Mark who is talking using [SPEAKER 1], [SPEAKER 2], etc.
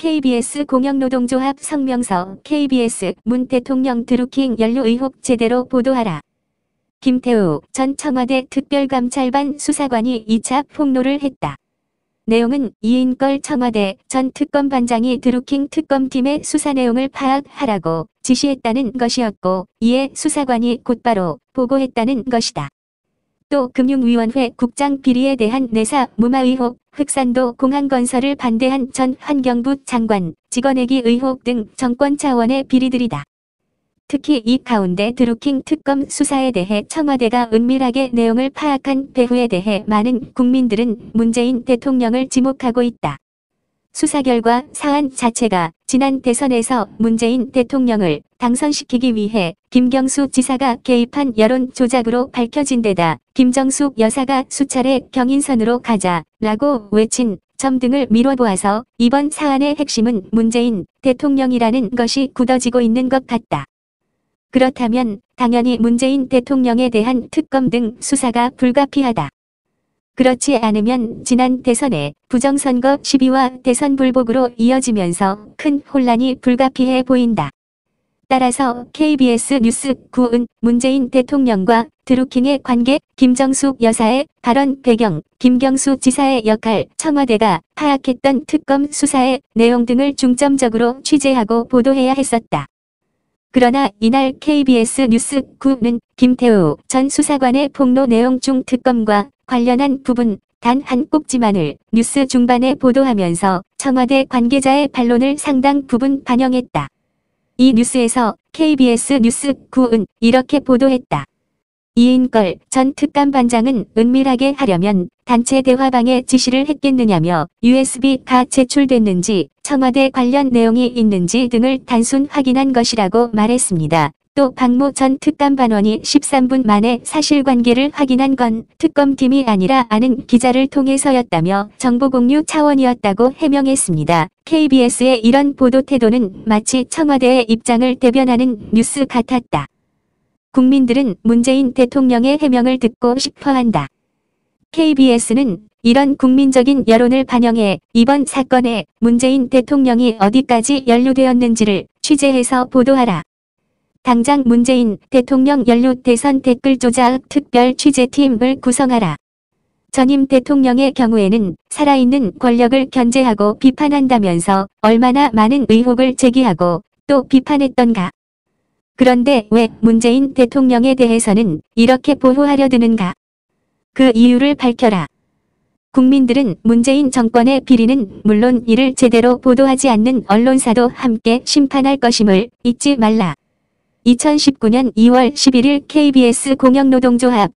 [SPEAKER 1] KBS 공영노동조합 성명서 KBS 문 대통령 드루킹 연루 의혹 제대로 보도하라. 김태우 전 청와대 특별감찰반 수사관이 2차 폭로를 했다. 내용은 이인걸 청와대 전 특검반장이 드루킹 특검팀의 수사 내용을 파악하라고 지시했다는 것이었고, 이에 수사관이 곧바로 보고했다는 것이다. 또 금융위원회 국장 비리에 대한 내사 무마 의혹, 흑산도 공항건설을 반대한 전 환경부 장관 직원내기 의혹 등 정권 차원의 비리들이다. 특히 이 가운데 드루킹 특검 수사에 대해 청와대가 은밀하게 내용을 파악한 배후에 대해 많은 국민들은 문재인 대통령을 지목하고 있다. 수사 결과 사안 자체가 지난 대선에서 문재인 대통령을 당선시키기 위해 김경수 지사가 개입한 여론 조작으로 밝혀진 데다 김정숙 여사가 수차례 경인선으로 가자라고 외친 점 등을 미뤄보아서 이번 사안의 핵심은 문재인 대통령이라는 것이 굳어지고 있는 것 같다. 그렇다면 당연히 문재인 대통령에 대한 특검 등 수사가 불가피하다. 그렇지 않으면 지난 대선에 부정선거 시비와 대선 불복으로 이어지면서 큰 혼란이 불가피해 보인다. 따라서 KBS 뉴스 9은 문재인 대통령과 드루킹의 관계, 김정숙 여사의 발언 배경, 김경수 지사의 역할, 청와대가 파악했던 특검 수사의 내용 등을 중점적으로 취재하고 보도해야 했었다. 그러나 이날 KBS 뉴스 9는 김태우 전 수사관의 폭로 내용 중 특검과 관련한 부분 단 한 꼭지만을 뉴스 중반에 보도하면서 청와대 관계자의 반론을 상당 부분 반영했다. 이 뉴스에서 KBS 뉴스 9은 이렇게 보도했다. 이인걸 전 특감반장은 은밀하게 하려면 단체 대화방에 지시를 했겠느냐며 USB가 제출됐는지 청와대 관련 내용이 있는지 등을 단순 확인한 것이라고 말했습니다. 또 박모 전 특감반원이 13분 만에 사실관계를 확인한 건 특검팀이 아니라 아는 기자를 통해서였다며 정보공유 차원이었다고 해명했습니다. KBS의 이런 보도 태도는 마치 청와대의 입장을 대변하는 뉴스 같았다. 국민들은 문재인 대통령의 해명을 듣고 싶어한다. KBS는 이런 국민적인 여론을 반영해 이번 사건에 문재인 대통령이 어디까지 연루되었는지를 취재해서 보도하라. 당장 문재인 대통령 연루 대선 댓글 조작 특별 취재팀을 구성하라. 전임 대통령의 경우에는 살아있는 권력을 견제하고 비판한다면서 얼마나 많은 의혹을 제기하고 또 비판했던가. 그런데 왜 문재인 대통령에 대해서는 이렇게 보호하려 드는가? 그 이유를 밝혀라. 국민들은 문재인 정권의 비리는 물론 이를 제대로 보도하지 않는 언론사도 함께 심판할 것임을 잊지 말라. 2019년 2월 11일 KBS 공영노동조합